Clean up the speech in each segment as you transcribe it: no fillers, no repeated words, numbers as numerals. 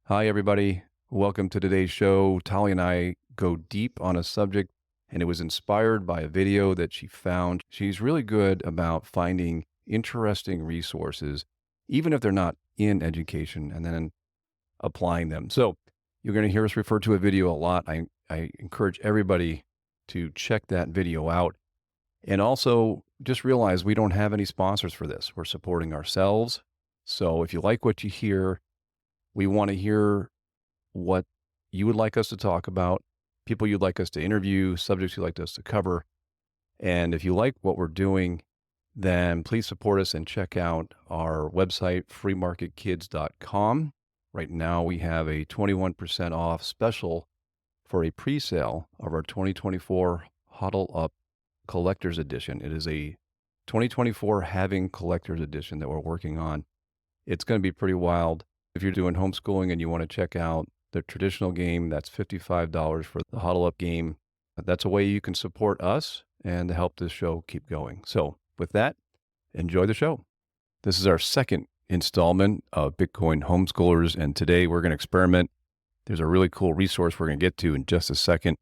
Hi, everybody. Welcome to today's show. Tali and I go deep on a subject, and it was inspired by a video that she found. She's really good about finding interesting resources, even if they're not in education, and then applying them. So you're going to hear us refer to a video a lot. I encourage everybody to check that video out. And also just realize we don't have any sponsors for this. We're supporting ourselves. So if you like what you hear, we want to hear what you would like us to talk about, people you'd like us to interview, subjects you'd like us to cover. And if you like what we're doing, then please support us and check out our website, freemarketkids.com. Right now, we have a 21% off special for a pre-sale of our 2024 Huddle Up Collector's Edition. It is a 2024 Having Collector's Edition that we're working on. It's going to be pretty wild. If you're doing homeschooling and you want to check out the traditional game, that's $55 for the Huddle Up game. That's a way you can support us and help this show keep going. So with that, enjoy the show. This is our second installment of Bitcoin Homeschoolers, and today we're going to experiment. There's a really cool resource we're going to get to in just a second.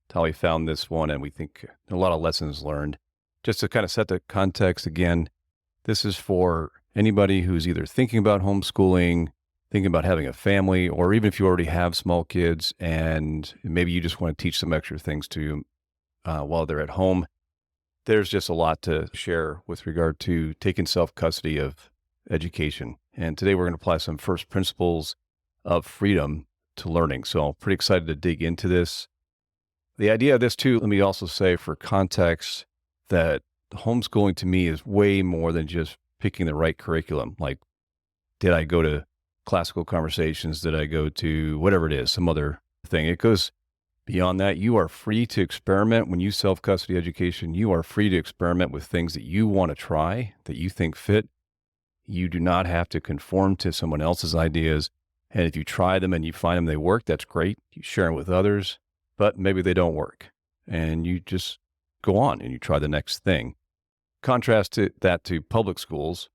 Tali found this one, and we think a lot of lessons learned. Just to kind of set the context again, this is for anybody who's either thinking about homeschooling, thinking about having a family, or even if you already have small kids and maybe you just want to teach some extra things to while they're at home. There's just a lot to share with regard to taking self-custody of education. And today we're going to apply some first principles of freedom to learning. So I'm pretty excited to dig into this. The idea of this too, let me also say for context that homeschooling to me is way more than just picking the right curriculum. Like, did I go to classical conversations? Did I go to whatever it is, some other thing? It goes beyond that. You are free to experiment. When you self-custody education, you are free to experiment with things that you want to try, that you think fit. You do not have to conform to someone else's ideas. And if you try them and you find them they work, that's great. You share them with others, but maybe they don't work. And you just go on and you try the next thing. Contrast that to public schools,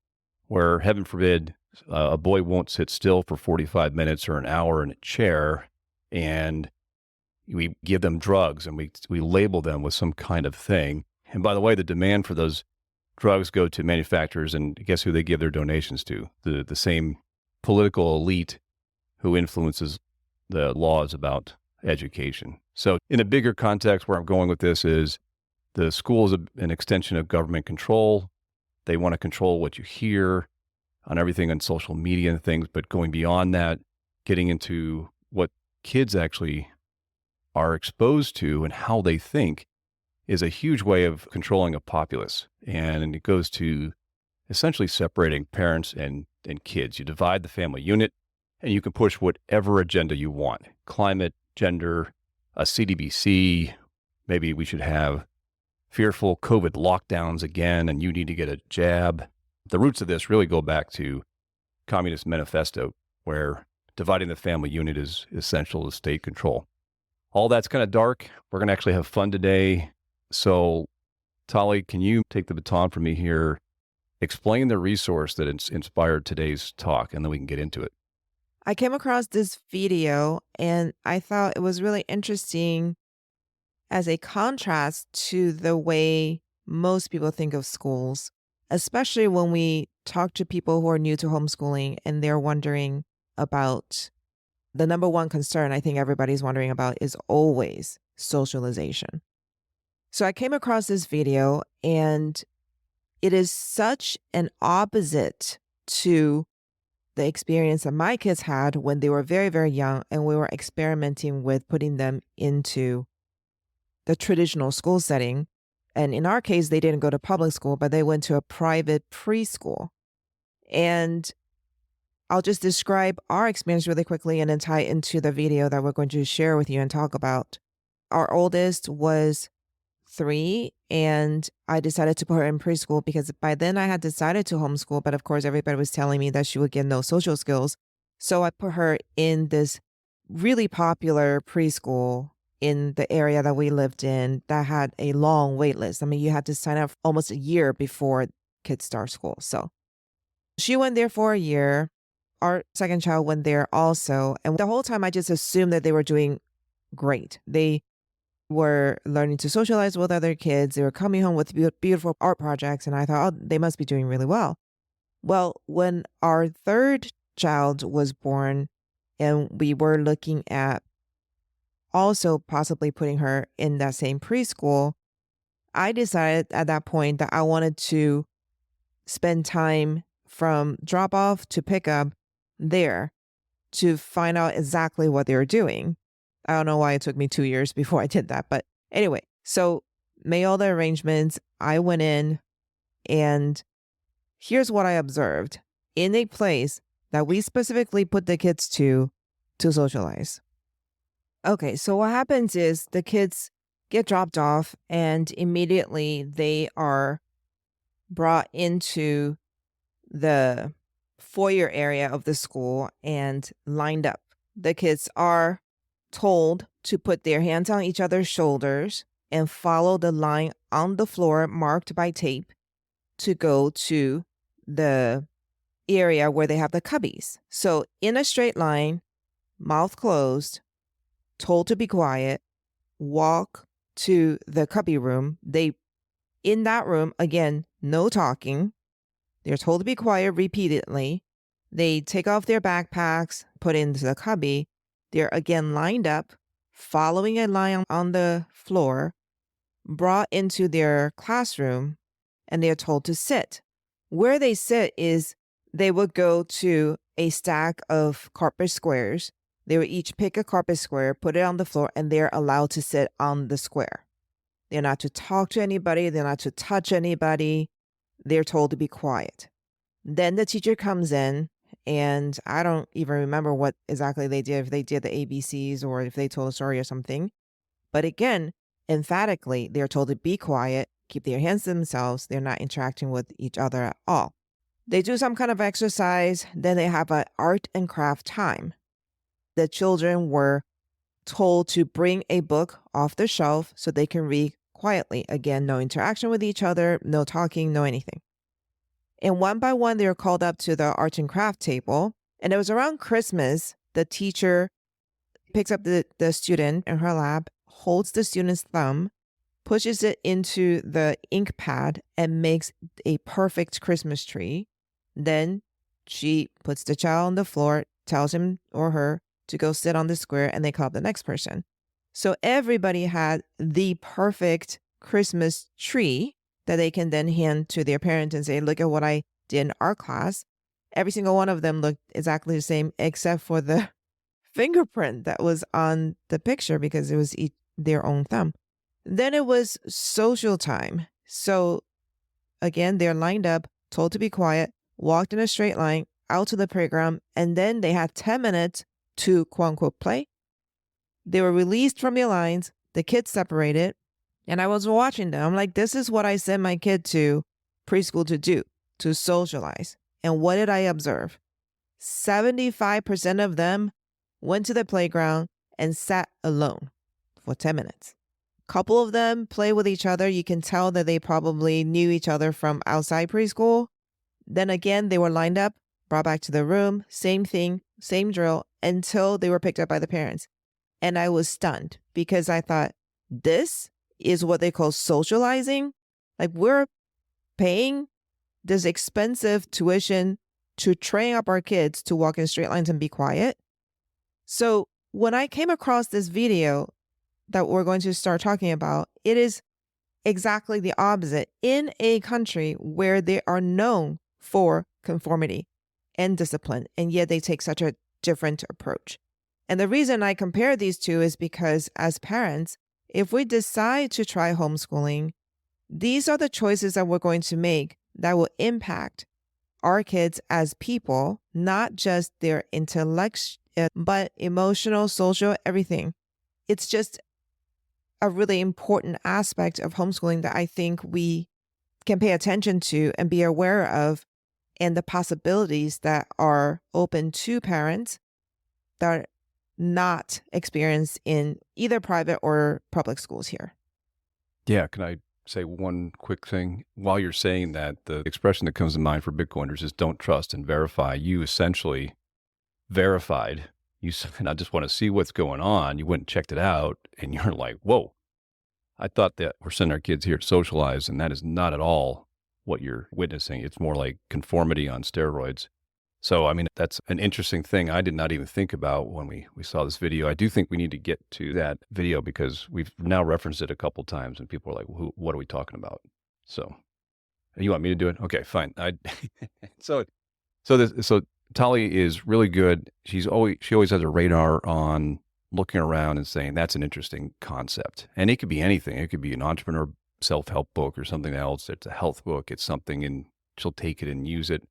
where, heaven forbid, a boy won't sit still for 45 minutes or an hour in a chair, and we give them drugs and we label them with some kind of thing. And by the way, the demand for those drugs go to manufacturers, and guess who they give their donations to? The same political elite who influences the laws about education. So in a bigger context, where I'm going with this is the school is an extension of government control. They want to control what you hear on everything on social media and things, but going beyond that, getting into what kids actually are exposed to and how they think is a huge way of controlling a populace. And it goes to essentially separating parents and kids. You divide the family unit and you can push whatever agenda you want. Climate, gender, a CDBC, maybe we should have fearful COVID lockdowns again, and you need to get a jab. The roots of this really go back to Communist Manifesto, where dividing the family unit is essential to state control. All that's kind of dark. We're going to actually have fun today. So, Tali, can you take the baton from me here? Explain the resource that inspired today's talk, and then we can get into it. I came across this video and I thought it was really interesting as a contrast to the way most people think of schools, especially when we talk to people who are new to homeschooling and they're wondering about the number one concern I think everybody's wondering about is always socialization. So I came across this video and it is such an opposite to the experience that my kids had when they were very, very young and we were experimenting with putting them into the traditional school setting. And in our case, they didn't go to public school, but they went to a private preschool. And I'll just describe our experience really quickly and then tie into the video that we're going to share with you and talk about. Our oldest was 3, and I decided to put her in preschool because by then I had decided to homeschool, but of course everybody was telling me that she would get no social skills. So I put her in this really popular preschool in the area that we lived in that had a long wait list. I mean, you had to sign up almost a year before kids start school. So she went there for a year. our second child went there also. And the whole time I just assumed that they were doing great. They were learning to socialize with other kids. They were coming home with beautiful art projects. And I thought, oh, they must be doing really well. Well, when our third child was born and we were looking at also possibly putting her in that same preschool, I decided at that point that I wanted to spend time from drop off to pick up there to find out exactly what they were doing. I don't know why it took me 2 years before I did that. But anyway, so made all the arrangements. I went in, and here's what I observed in a place that we specifically put the kids to socialize. Okay, so what happens is the kids get dropped off, and immediately they are brought into the foyer area of the school and lined up. The kids are told to put their hands on each other's shoulders and follow the line on the floor marked by tape to go to the area where they have the cubbies. So, in a straight line, mouth closed, told to be quiet, walk to the cubby room. In that room, again, no talking. They're told to be quiet repeatedly. They take off their backpacks, put into the cubby. They're again lined up, following a line on the floor, brought into their classroom, and they're told to sit. Where they sit is they would go to a stack of carpet squares. They would each pick a carpet square, put it on the floor, and they're allowed to sit on the square. They're not to talk to anybody. They're not to touch anybody. They're told to be quiet. Then the teacher comes in, and I don't even remember what exactly they did, if they did the ABCs or if they told a story or something. But again, emphatically, they're told to be quiet, keep their hands to themselves. They're not interacting with each other at all. They do some kind of exercise. Then they have an art and craft time. The children were told to bring a book off the shelf so they can read quietly. Again, no interaction with each other, no talking, no anything. And one by one, they were called up to the art and craft table. And it was around Christmas, the teacher picks up the student in her lap, holds the student's thumb, pushes it into the ink pad, and makes a perfect Christmas tree. Then she puts the child on the floor, tells him or her to go sit on the square, and they call up the next person. So everybody had the perfect Christmas tree that they can then hand to their parents and say, look at what I did in our class. Every single one of them looked exactly the same except for the fingerprint that was on the picture because it was their own thumb. Then it was social time. So again, they're lined up, told to be quiet, walked in a straight line out to the playground, and then they had 10 minutes to quote unquote play. They were released from their lines, the kids separated, and I was watching them. I'm like, this is what I sent my kid to preschool to do, to socialize. And what did I observe? 75% of them went to the playground and sat alone for 10 minutes. A couple of them play with each other. You can tell that they probably knew each other from outside preschool. Then again, they were lined up, brought back to the room, same thing, same drill, until they were picked up by the parents. And I was stunned because I thought, this is what they call socializing? Like, we're paying this expensive tuition to train up our kids to walk in straight lines and be quiet. So when I came across this video that we're going to start talking about, it is exactly the opposite in a country where they are known for conformity and discipline, and yet they take such a different approach. And the reason I compare these two is because as parents, if we decide to try homeschooling, these are the choices that we're going to make that will impact our kids as people, not just their intellect, but emotional, social, everything. It's just a really important aspect of homeschooling that I think we can pay attention to and be aware of, and the possibilities that are open to parents that are not experienced in either private or public schools here. Yeah, can I say one quick thing? While you're saying that, the expression that comes to mind for Bitcoiners is don't trust and verify. You essentially verified. You said, I just want to see what's going on. You went and checked it out, and you're like, whoa, I thought that we're sending our kids here to socialize, and that is not at all what you're witnessing. It's more like conformity on steroids. So, I mean, that's an interesting thing I did not even think about when we saw this video. I do think we need to get to that video because we've now referenced it a couple times, and people are like, what are we talking about? So, you want me to do it? Okay, fine. So so Tali is really good. She always has a radar on looking around and saying that's an interesting concept. And it could be anything. It could be an entrepreneur self-help book or something else. It's a health book. It's something, and she'll take it and use it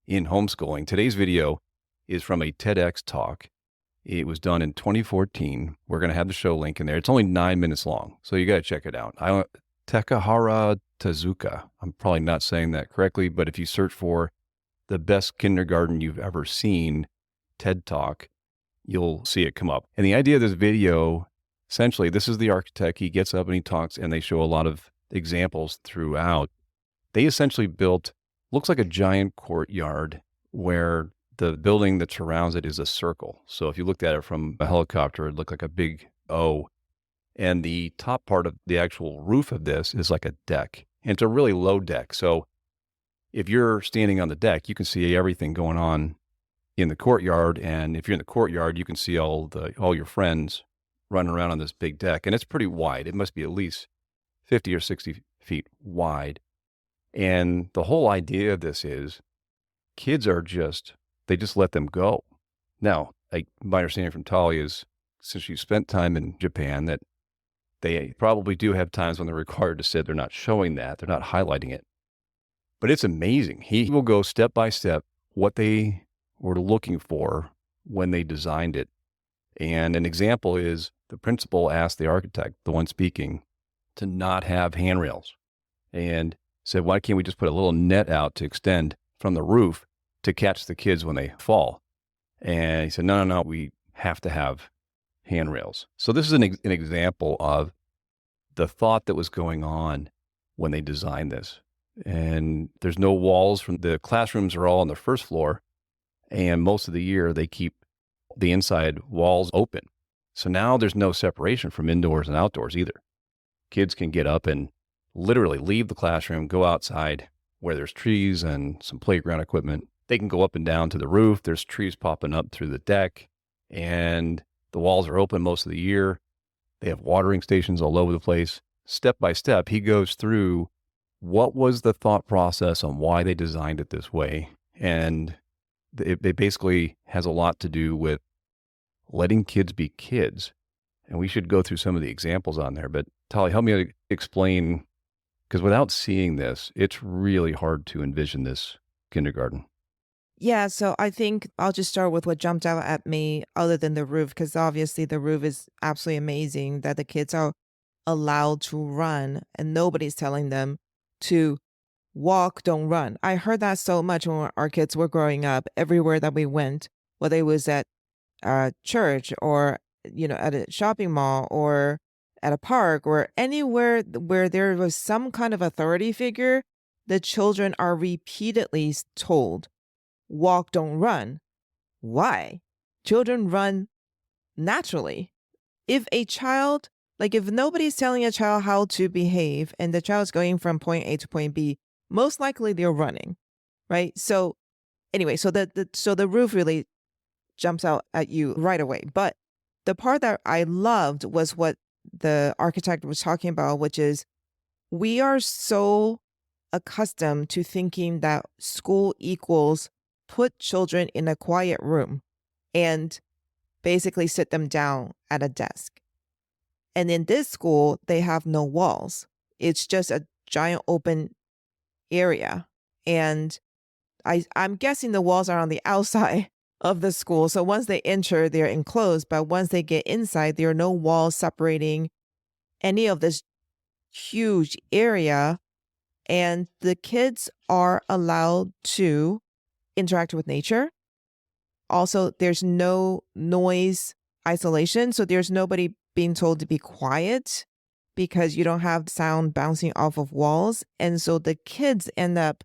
in homeschooling. Today's video is from a TEDx talk. It was done in 2014. We're going to have the show link in there. It's only 9 minutes long, so you got to check it out. Takahara Tezuka. I'm probably not saying that correctly, but if you search for the best kindergarten you've ever seen TED Talk, you'll see it come up. And the idea of this video, essentially, this is the architect. He gets up and he talks, and they show a lot of examples throughout. They essentially built, looks like a giant courtyard where the building that surrounds it is a circle. So if you looked at it from a helicopter, it looked like a big O. And the top part of the actual roof of this is like a deck. And it's a really low deck. So if you're standing on the deck, you can see everything going on in the courtyard. And if you're in the courtyard, you can see all your friends running around on this big deck. And it's pretty wide. It must be at least 50 or 60 feet wide. And the whole idea of this is kids they just let them go. Now, my understanding from Tali is, since she spent time in Japan, that they probably do have times when they're required to sit. They're not showing that. They're not highlighting it. But it's amazing. He will go step by step what they were looking for when they designed it. And an example is the principal asked the architect, the one speaking, to not have handrails, and said, why can't we just put a little net out to extend from the roof to catch the kids when they fall? And he said, no, we have to have handrails. So this is an example of the thought that was going on when they designed this. And there's no walls. From the classrooms are all on the first floor, and most of the year they keep the inside walls open. So now there's no separation from indoors and outdoors either. Kids can get up and literally leave the classroom, go outside where there's trees and some playground equipment. They can go up and down to the roof. There's trees popping up through the deck, and the walls are open most of the year. They have watering stations all over the place. Step by step, he goes through what was the thought process on why they designed it this way. And it basically has a lot to do with letting kids be kids. And we should go through some of the examples on there. But Tali, help me explain, because without seeing this, it's really hard to envision this kindergarten. Yeah, so I think I'll just start with what jumped out at me other than the roof, because obviously the roof is absolutely amazing that the kids are allowed to run and nobody's telling them to walk, don't run. I heard that so much when our kids were growing up, everywhere that we went, whether it was at church or, at a shopping mall or at a park or anywhere where there was some kind of authority figure, the children are repeatedly told, walk, don't run. Why? Children run naturally. If nobody's telling a child how to behave and the child's going from point A to point B, most likely they're running, right? So anyway, so the roof really jumps out at you right away. But the part that I loved was what the architect was talking about, which is we are so accustomed to thinking that school equals put children in a quiet room and basically sit them down at a desk. And in this school, they have no walls. It's just a giant open area. And I'm guessing the walls are on the outside of the school. So once they enter, they're enclosed. But once they get inside, there are no walls separating any of this huge area. And the kids are allowed to interact with nature. Also, there's no noise isolation. So there's nobody being told to be quiet because you don't have sound bouncing off of walls. And so the kids end up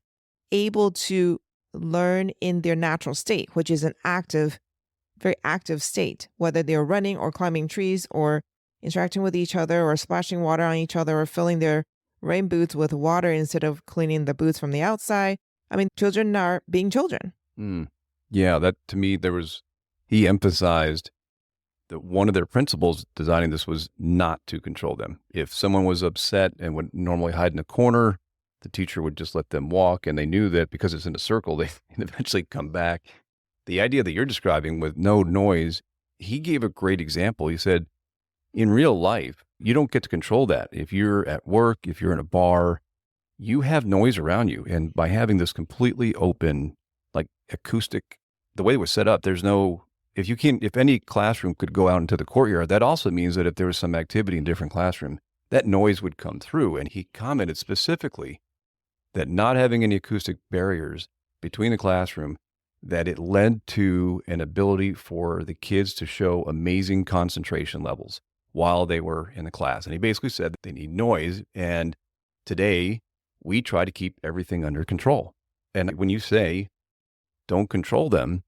able to learn in their natural state, which is an active very active state, whether they're running or climbing trees or interacting with each other or splashing water on each other or filling their rain boots with water instead of cleaning the boots from the outside. I mean, children are being children. Mm. Yeah, that to me, he emphasized that one of their principles designing this was not to control them. If someone was upset and would normally hide in a corner, the teacher would just let them walk. And they knew that because it's in a circle, they eventually come back. The idea that you're describing with no noise, he gave a great example. He said, in real life, you don't get to control that. If you're at work, if you're in a bar, you have noise around you. And by having this completely open, like acoustic, the way it was set up, if any classroom could go out into the courtyard, that also means that if there was some activity in different classroom, that noise would come through. And he commented specifically that not having any acoustic barriers between the classroom, that it led to an ability for the kids to show amazing concentration levels while they were in the class. And he basically said that they need noise. And today we try to keep everything under control. And when you say don't control them,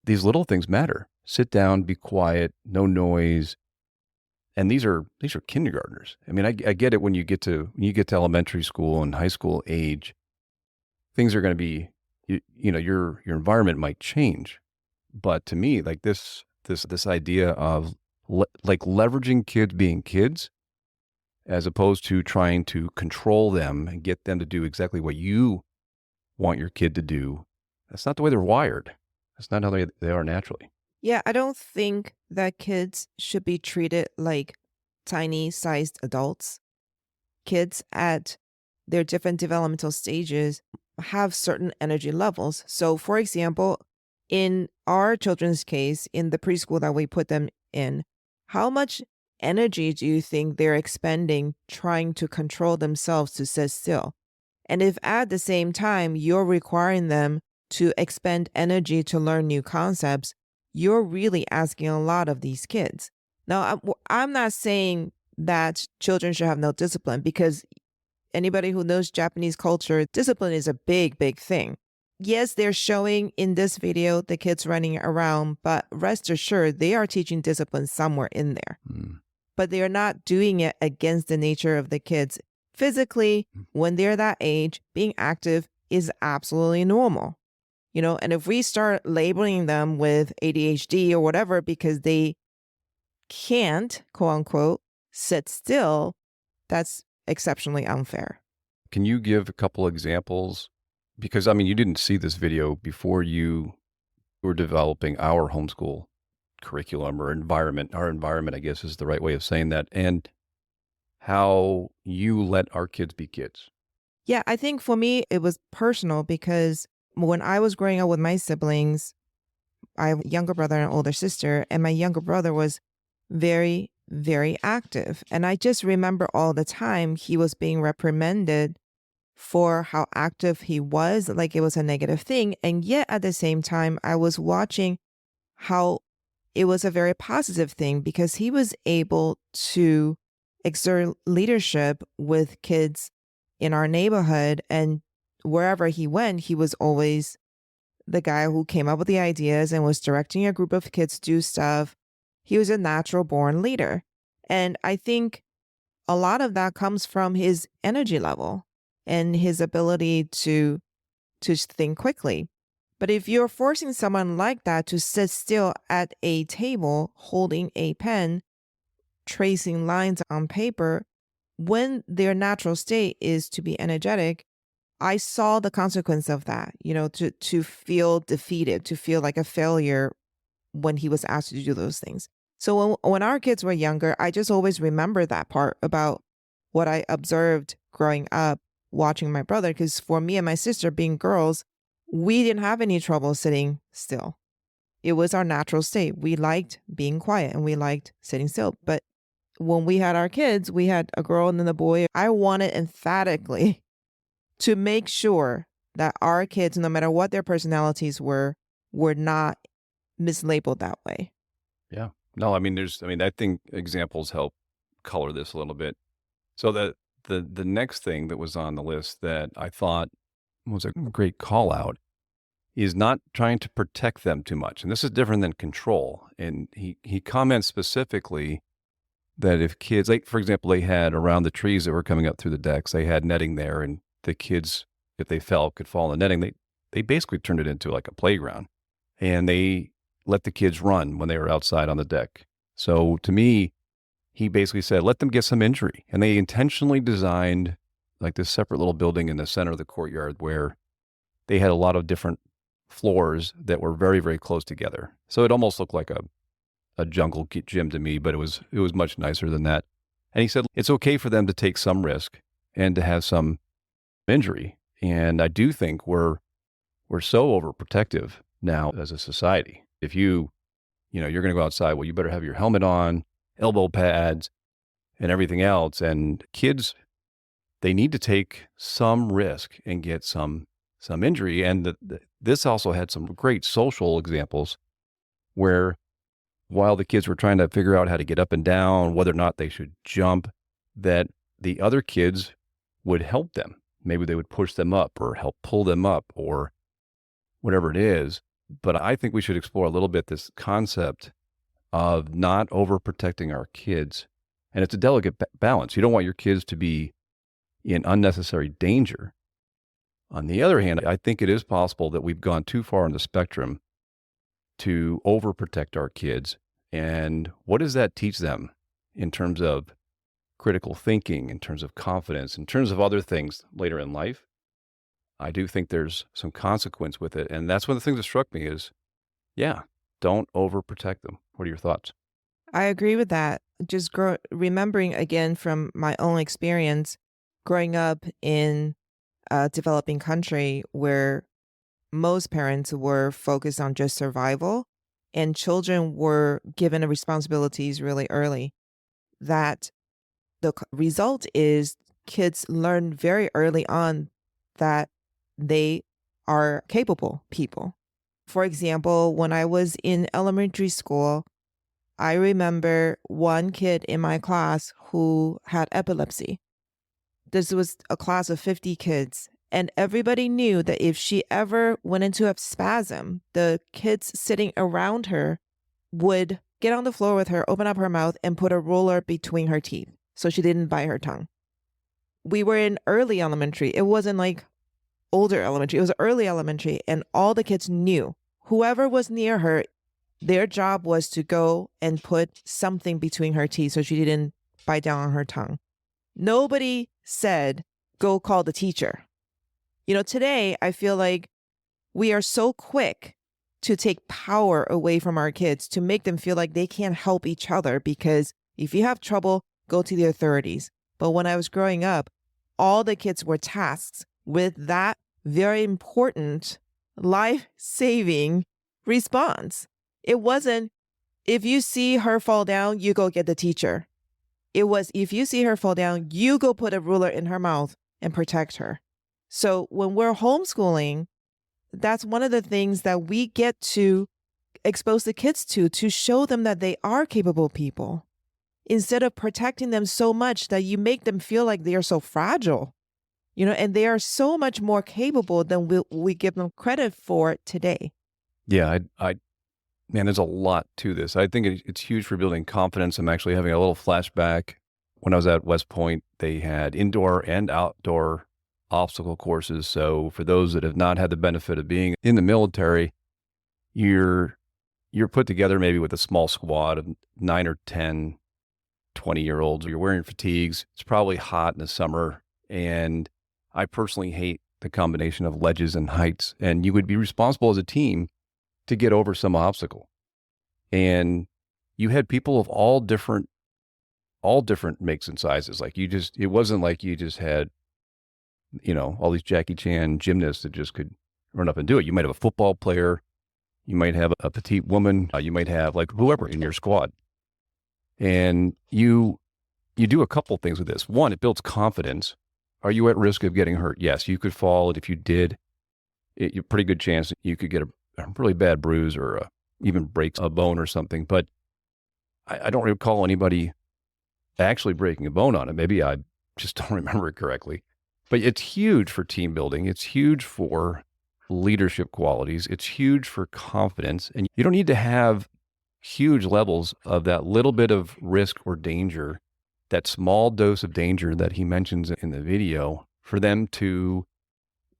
these little things matter. Sit down, be quiet, no noise. And these are kindergartners. I mean, I get it when you get to elementary school and high school age, things are going to be, your environment might change. But to me, like this idea of leveraging kids being kids, as opposed to trying to control them and get them to do exactly what you want your kid to do. That's not the way they're wired. That's not how they are naturally. Yeah, I don't think that kids should be treated like tiny sized adults. Kids at their different developmental stages have certain energy levels. So, for example, in our children's case, in the preschool that we put them in, how much energy do you think they're expending trying to control themselves to sit still? And if at the same time you're requiring them to expend energy to learn new concepts, you're really asking a lot of these kids. Now, I'm not saying that children should have no discipline because anybody who knows Japanese culture, discipline is a big, big thing. Yes, they're showing in this video the kids running around, but rest assured they are teaching discipline somewhere in there. Mm. But they are not doing it against the nature of the kids. Physically, when they're that age, being active is absolutely normal. And if we start labeling them with ADHD or whatever because they can't, quote unquote, sit still, that's exceptionally unfair. Can you give a couple examples? Because, I mean, you didn't see this video before you were developing our homeschool curriculum or environment. Our environment, I guess, is the right way of saying that. And how you let our kids be kids. Yeah, I think for me, it was personal because when I was growing up with my siblings, I have a younger brother and an older sister, and my younger brother was very, very active. And I just remember all the time he was being reprimanded for how active he was, like it was a negative thing. And yet at the same time, I was watching how it was a very positive thing because he was able to exert leadership with kids in our neighborhood. And wherever he went, he was always the guy who came up with the ideas and was directing a group of kids to do stuff. He was a natural born leader. And I think a lot of that comes from his energy level and his ability to think quickly. But if you're forcing someone like that to sit still at a table holding a pen, tracing lines on paper, when their natural state is to be energetic, I saw the consequence of that, to feel defeated, to feel like a failure when he was asked to do those things. So when our kids were younger, I just always remember that part about what I observed growing up, watching my brother, because for me and my sister being girls, we didn't have any trouble sitting still. It was our natural state. We liked being quiet and we liked sitting still. But when we had our kids, we had a girl and then a boy. I wanted emphatically to make sure that our kids, no matter what their personalities were not mislabeled that way. Yeah. No, I mean, I think examples help color this a little bit. So the next thing that was on the list that I thought was a great call out is not trying to protect them too much. And this is different than control. And he comments specifically that if kids, like, for example, they had around the trees that were coming up through the decks, they had netting there, and the kids, if they fell, could fall in the netting. They basically turned it into like a playground, and they let the kids run when they were outside on the deck. So to me, he basically said, let them get some injury. And they intentionally designed like this separate little building in the center of the courtyard where they had a lot of different floors that were very, very close together. So it almost looked like a jungle gym to me, but it was much nicer than that. And he said it's okay for them to take some risk and to have some injury. And I do think we're so overprotective now as a society. If you're going to go outside, well, you better have your helmet on, elbow pads, and everything else. And kids, they need to take some risk and get some injury. And this also had some great social examples where while the kids were trying to figure out how to get up and down, whether or not they should jump, that the other kids would help them. Maybe they would push them up or help pull them up or whatever it is. But I think we should explore a little bit this concept of not overprotecting our kids. And it's a delicate balance. You don't want your kids to be in unnecessary danger. On the other hand, I think it is possible that we've gone too far on the spectrum to overprotect our kids. And what does that teach them in terms of critical thinking, in terms of confidence, in terms of other things later in life? I do think there's some consequence with it. And that's one of the things that struck me is, yeah, don't overprotect them. What are your thoughts? I agree with that. Just remembering again from my own experience growing up in a developing country where most parents were focused on just survival and children were given the responsibilities really early. That result is kids learn very early on that they are capable people. For example, when I was in elementary school, I remember one kid in my class who had epilepsy. This was a class of 50 kids. And everybody knew that if she ever went into a spasm, the kids sitting around her would get on the floor with her, open up her mouth, and put a ruler between her teeth so she didn't bite her tongue. We were in early elementary. It wasn't like older elementary. It was early elementary. And all the kids knew whoever was near her, their job was to go and put something between her teeth so she didn't bite down on her tongue. Nobody said, go call the teacher. Today I feel like we are so quick to take power away from our kids to make them feel like they can't help each other because if you have trouble, go to the authorities. But when I was growing up, all the kids were tasked with that very important life-saving response. It wasn't, if you see her fall down, you go get the teacher. It was, if you see her fall down, you go put a ruler in her mouth and protect her. So when we're homeschooling, that's one of the things that we get to expose the kids to show them that they are capable people instead of protecting them so much that you make them feel like they are so fragile, and they are so much more capable than we give them credit for today. Yeah, man, there's a lot to this. I think it's huge for building confidence. I'm actually having a little flashback. When I was at West Point, they had indoor and outdoor obstacle courses. So for those that have not had the benefit of being in the military, you're put together maybe with a small squad of 9 or 10, 20-year-olds. You're wearing fatigues. It's probably hot in the summer. And I personally hate the combination of ledges and heights. And you would be responsible as a team to get over some obstacle. And you had people of all different makes and sizes. Like it wasn't like you just had, all these Jackie Chan gymnasts that just could run up and do it. You might have a football player. You might have a petite woman. You might have like whoever in your squad. And you do a couple things with this. One, it builds confidence. Are you at risk of getting hurt? Yes, you could fall. And if you did, you're pretty good chance that you could get a really bad bruise or even break a bone or something. But I don't recall anybody actually breaking a bone on it. Maybe I just don't remember it correctly. But it's huge for team building. It's huge for leadership qualities. It's huge for confidence. And you don't need to have huge levels of that little bit of risk or danger, that small dose of danger that he mentions in the video, for them to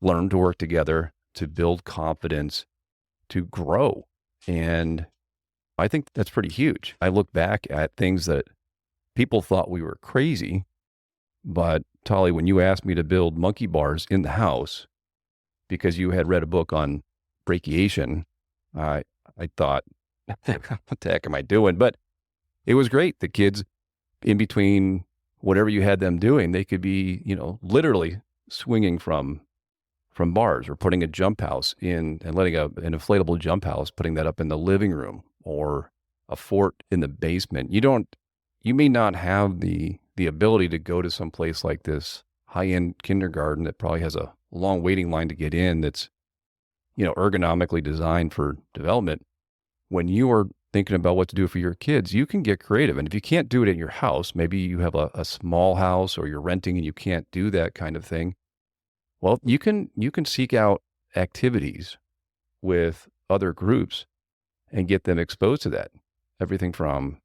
learn to work together, to build confidence, to grow. And I think that's pretty huge. I look back at things that people thought we were crazy, but Tali, when you asked me to build monkey bars in the house because you had read a book on brachiation, I I thought, what the heck am I doing? But it was great. The kids, in between whatever you had them doing, they could be, literally swinging from bars, or putting a jump house in and letting an inflatable jump house, putting that up in the living room, or a fort in the basement. You may not have the ability to go to some place like this high-end kindergarten that probably has a long waiting line to get in, that's, ergonomically designed for development. When you are thinking about what to do for your kids, you can get creative. And if you can't do it at your house, maybe you have a small house, or you're renting and you can't do that kind of thing. Well, you can seek out activities with other groups and get them exposed to that. Everything from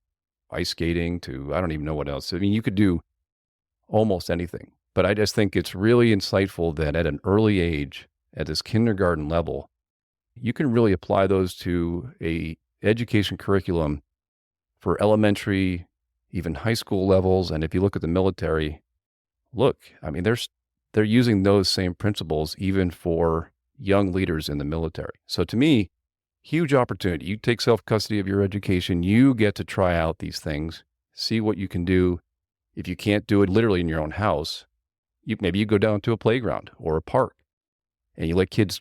ice skating to, I don't even know what else. I mean, you could do almost anything. But I just think it's really insightful that at an early age, at this kindergarten level, you can really apply those to a education curriculum for elementary, even high school levels. And if you look at the military, I mean, they're using those same principles even for young leaders in the military. So to me, huge opportunity. You take self-custody of your education, you get to try out these things, see what you can do. If you can't do it literally in your own house, maybe you go down to a playground or a park and you let kids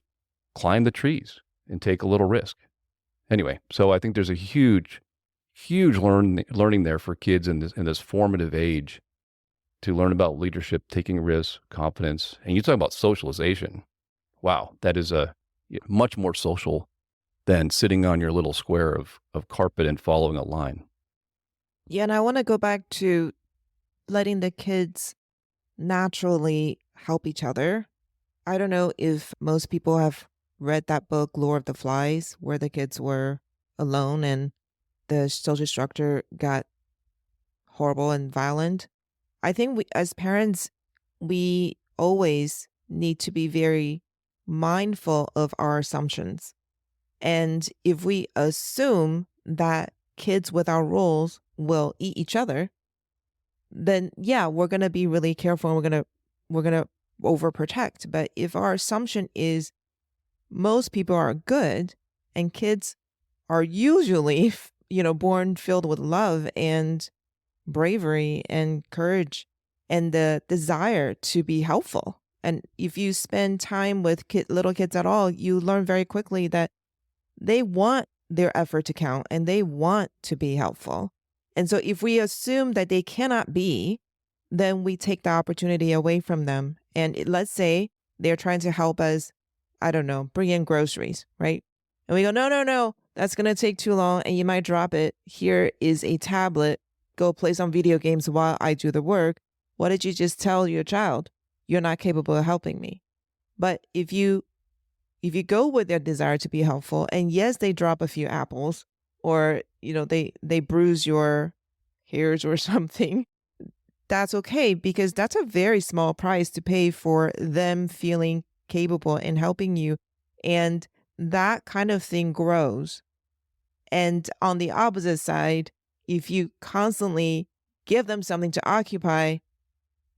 climb the trees and take a little risk. Anyway, so I think there's a huge, huge learning there for kids in this formative age, to learn about leadership, taking risks, confidence. And you talk about socialization. Wow, that is much more social than sitting on your little square of carpet and following a line. Yeah, and I want to go back to letting the kids naturally help each other. I don't know if most people have read that book, Lore of the Flies, where the kids were alone and the social structure got horrible and violent. I think we, as parents, we always need to be very mindful of our assumptions. And if we assume that kids without rules will eat each other, then yeah, we're going to be really careful and we're going to overprotect. But if our assumption is most people are good and kids are usually, born filled with love and bravery and courage and the desire to be helpful. And if you spend time with little kids at all, you learn very quickly that they want their effort to count and they want to be helpful. And so if we assume that they cannot be, then we take the opportunity away from them. And let's say they're trying to help us, I don't know, bring in groceries, right? And we go, no, no, no, that's going to take too long and you might drop it. Here is a tablet. Go play some video games while I do the work. What did you just tell your child? You're not capable of helping me. But if you go with their desire to be helpful, and yes, they drop a few apples, or they bruise your hairs or something, that's okay, because that's a very small price to pay for them feeling capable and helping you. And that kind of thing grows. And on the opposite side, if you constantly give them something to occupy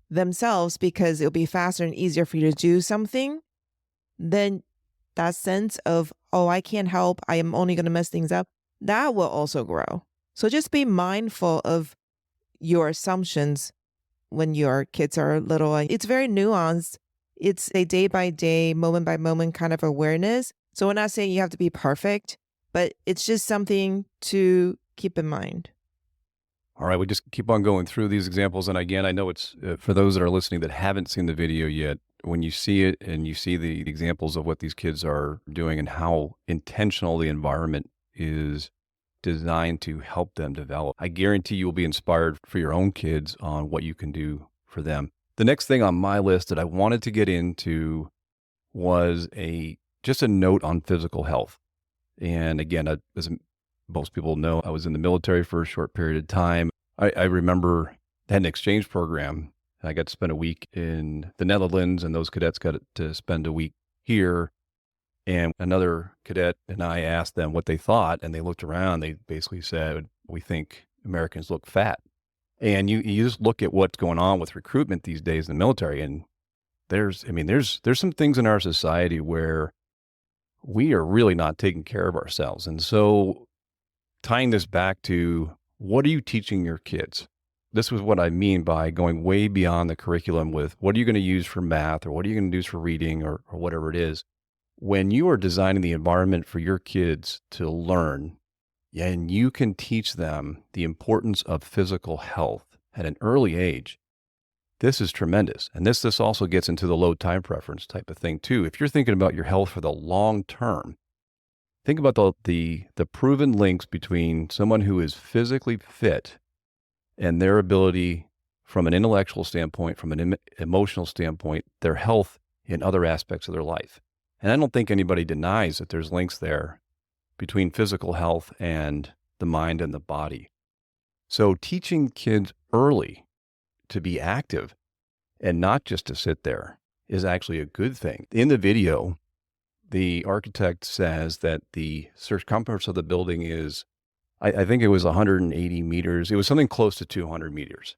themselves because it'll be faster and easier for you to do something, then that sense of, oh, I can't help, I am only going to mess things up, that will also grow. So just be mindful of your assumptions when your kids are little. And it's very nuanced. It's a day by day, moment by moment kind of awareness. So we're not saying you have to be perfect, but it's just something to keep in mind. All right, we just keep on going through these examples. And again, I know it's for those that are listening that haven't seen the video yet, when you see it and you see the examples of what these kids are doing and how intentional the environment is designed to help them develop, I guarantee you will be inspired for your own kids on what you can do for them. The next thing on my list that I wanted to get into was a just a note on physical health. And again, as most people know, I was in the military for a short period of time. I remember I had an exchange program. I got to spend a week in the Netherlands, and those cadets got to spend a week here. And another cadet and I asked them what they thought, and they looked around. They basically said, "We think Americans look fat." And you just look at what's going on with recruitment these days in the military, and there's some things in our society where we are really not taking care of ourselves. And so tying this back to what are you teaching your kids? This was what I mean by going way beyond the curriculum with what are you going to use for math or what are you going to use for reading or whatever it is. When you are designing the environment for your kids to learn, and you can teach them the importance of physical health at an early age, this is tremendous. And this also gets into the low time preference type of thing too. If you're thinking about your health for the long term, think about the proven links between someone who is physically fit and their ability from an intellectual standpoint, from an emotional standpoint, their health in other aspects of their life. And I don't think anybody denies that there's links there between physical health and the mind and the body. So teaching kids early to be active and not just to sit there is actually a good thing. In the video, the architect says that the circumference of the building is, I think it was 180 meters. It was something close to 200 meters.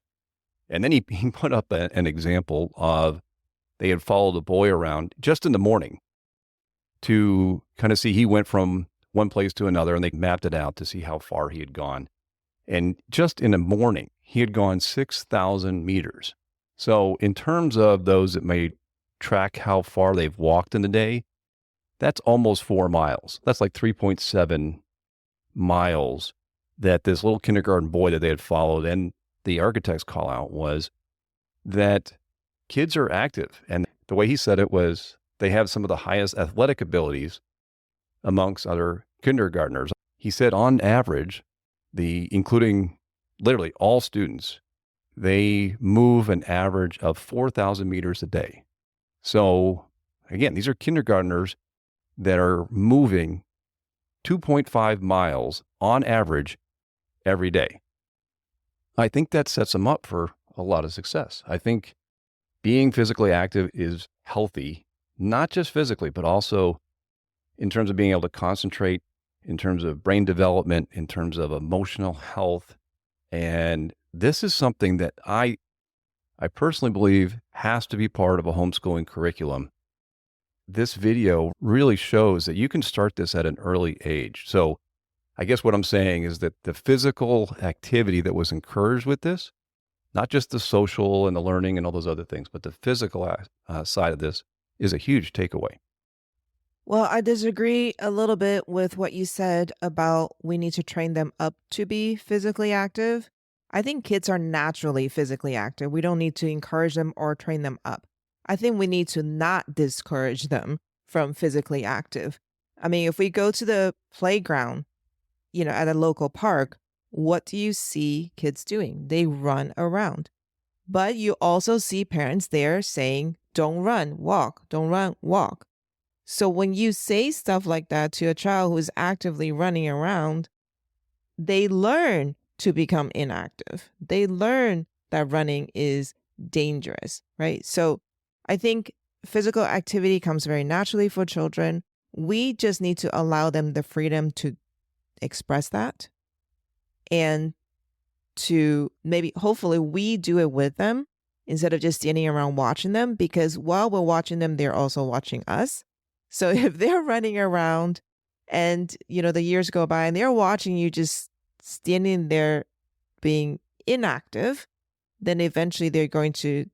And then he put up an example of they had followed a boy around just in the morning to kind of see he went from one place to another, and they mapped it out to see how far he had gone. And just in the morning, he had gone 6,000 meters. So in terms of those that may track how far they've walked in the day, that's almost 4 miles. That's like 3.7 miles that this little kindergarten boy that they had followed. And the architect's call out was that kids are active. And the way he said it was they have some of the highest athletic abilities amongst other kindergartners. He said on average, including literally all students, they move an average of 4,000 meters a day. So again, these are kindergartners that are moving 2.5 miles on average every day. I think that sets them up for a lot of success. I think being physically active is healthy, not just physically, but also in terms of being able to concentrate, in terms of brain development, in terms of emotional health. And this is something that I personally believe has to be part of a homeschooling curriculum. This video really shows that you can start this at an early age. So I guess what I'm saying is that the physical activity that was encouraged with this, not just the social and the learning and all those other things, but the physical side of this is a huge takeaway. Well, I disagree a little bit with what you said about we need to train them up to be physically active. I think kids are naturally physically active. We don't need to encourage them or train them up. I think we need to not discourage them from physically active. I mean, if we go to the playground, at a local park, what do you see kids doing? They run around. But you also see parents there saying, don't run, walk, don't run, walk. So when you say stuff like that to a child who's actively running around, they learn to become inactive. They learn that running is dangerous, right? So I think physical activity comes very naturally for children. We just need to allow them the freedom to express that and to maybe, hopefully, we do it with them instead of just standing around watching them, because while we're watching them, they're also watching us. So if they're running around and, the years go by and they're watching you just standing there being inactive, then eventually they're going to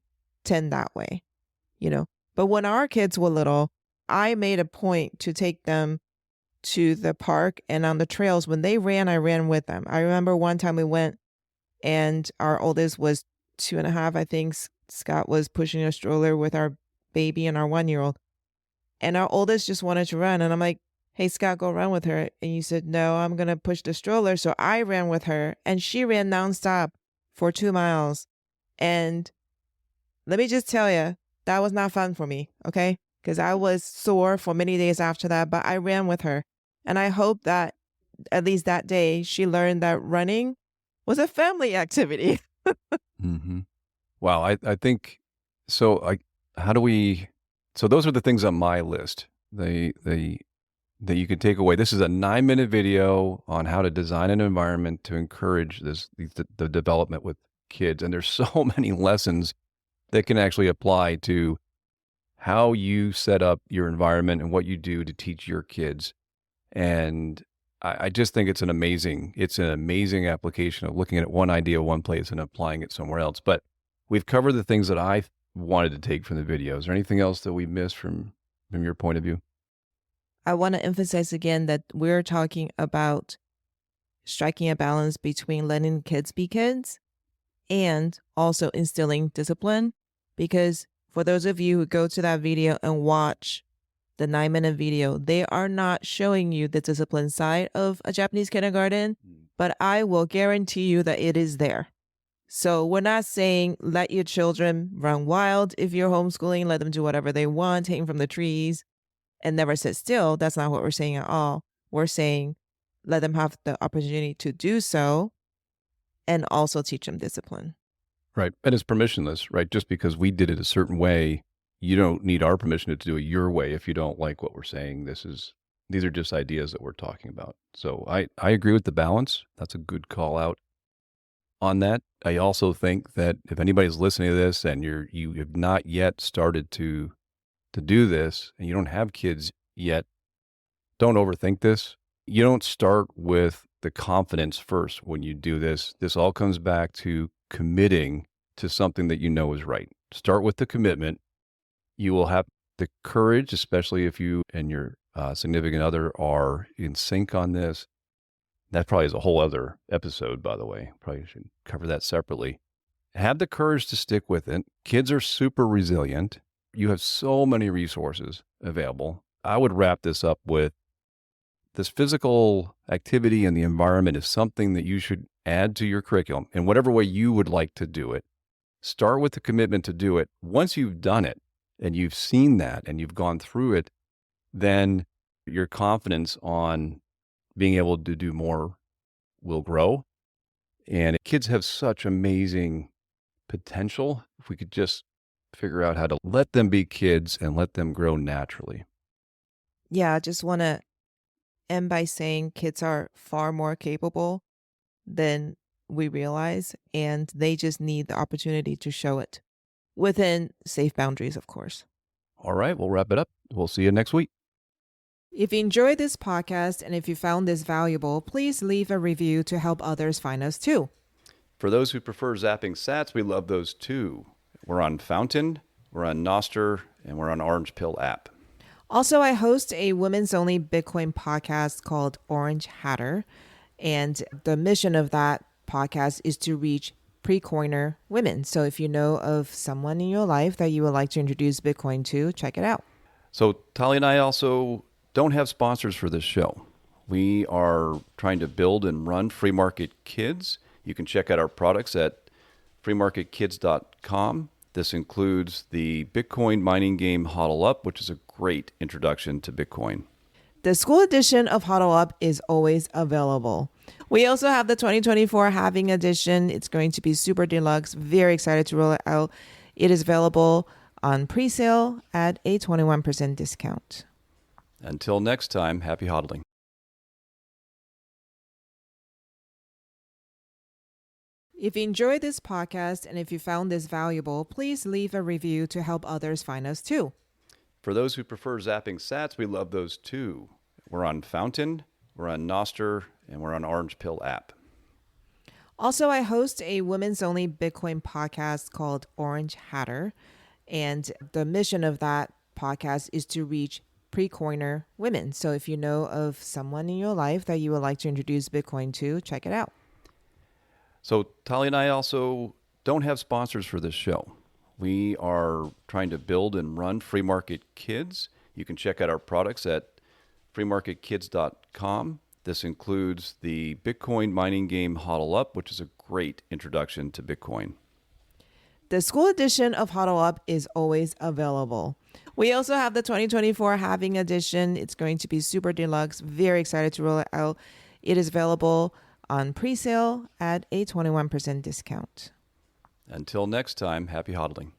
tend that way. But when our kids were little, I made a point to take them to the park and on the trails. When they ran, I ran with them. I remember one time we went and our oldest was 2.5, I think. Scott was pushing a stroller with our baby and our 1-year-old. And our oldest just wanted to run. And I'm like, hey, Scott, go run with her. And you said, no, I'm going to push the stroller. So I ran with her and she ran nonstop for 2 miles. And let me just tell you, that was not fun for me. Okay. because I was sore for many days after that, but I ran with her. And I hope that at least that day she learned that running was a family activity. Hmm. Wow. I think so. How do we? So those are the things on my list. They that you could take away. This is a 9-minute video on how to design an environment to encourage the development with kids. And there's so many lessons that can actually apply to how you set up your environment and what you do to teach your kids. And I just think it's an amazing application of looking at one idea one place and applying it somewhere else. But we've covered the things that I wanted to take from the video. Is there anything else that we missed from your point of view? I want to emphasize again that we're talking about striking a balance between letting kids be kids and also instilling discipline. Because for those of you who go to that video and watch the 9-minute video, they are not showing you the discipline side of a Japanese kindergarten, but I will guarantee you that it is there. So we're not saying let your children run wild if you're homeschooling, let them do whatever they want, hang from the trees and never sit still. That's not what we're saying at all. We're saying let them have the opportunity to do so and also teach them discipline. Right. And it's permissionless, right? Just because we did it a certain way, you don't need our permission to do it your way if you don't like what we're saying. These are just ideas that we're talking about. So I agree with the balance. That's a good call out on that. I also think that if anybody's listening to this and you have not yet started to do this and you don't have kids yet, don't overthink this. You don't start with the confidence first when you do this. This all comes back to committing to something that you know is right. Start with the commitment. You will have the courage, especially if you and your significant other are in sync on this. That probably is a whole other episode, by the way. Probably should cover that separately. Have the courage to stick with it. Kids are super resilient. You have so many resources available. I would wrap this up with this physical activity and the environment is something that you should add to your curriculum in whatever way you would like to do it. Start with the commitment to do it. Once you've done it and you've seen that and you've gone through it, then your confidence on being able to do more will grow. And kids have such amazing potential. If we could just figure out how to let them be kids and let them grow naturally. Yeah, I just want to end by saying kids are far more capable than we realize, and they just need the opportunity to show it within safe boundaries, of course. All right, we'll wrap it up. We'll see you next week. If you enjoyed this podcast and if you found this valuable, please leave a review to help others find us too. For those who prefer zapping sats, we love those too. We're on Fountain, we're on Noster, and we're on Orange Pill app. Also, I host a women's only Bitcoin podcast called Orange Hatter. And the mission of that podcast is to reach pre-coiner women. So if you know of someone in your life that you would like to introduce Bitcoin to, check it out. So Tali and I also don't have sponsors for this show. We are trying to build and run Free Market Kids. You can check out our products at freemarketkids.com. This includes the Bitcoin mining game HODL Up, which is a great introduction to Bitcoin. The school edition of Huddle Up is always available. We also have the 2024 halving edition. It's going to be super deluxe. Very excited to roll it out. It is available on pre-sale at a 21% discount. Until next time, happy hodling. If you enjoyed this podcast and if you found this valuable, please leave a review to help others find us too. For those who prefer zapping sats, we love those too. We're on Fountain, we're on Noster, and we're on Orange Pill app. Also, I host a women's only Bitcoin podcast called Orange Hatter. And the mission of that podcast is to reach pre-coiner women. So if you know of someone in your life that you would like to introduce Bitcoin to, check it out. So Tali and I also don't have sponsors for this show. We are trying to build and run Free Market Kids. You can check out our products at freemarketkids.com. This includes the Bitcoin mining game HODL Up, which is a great introduction to Bitcoin. The school edition of Huddle Up is always available. We also have the 2024 Having Edition. It's going to be super deluxe. Very excited to roll it out. It is available on pre-sale at a 21% discount. Until next time, happy hodling.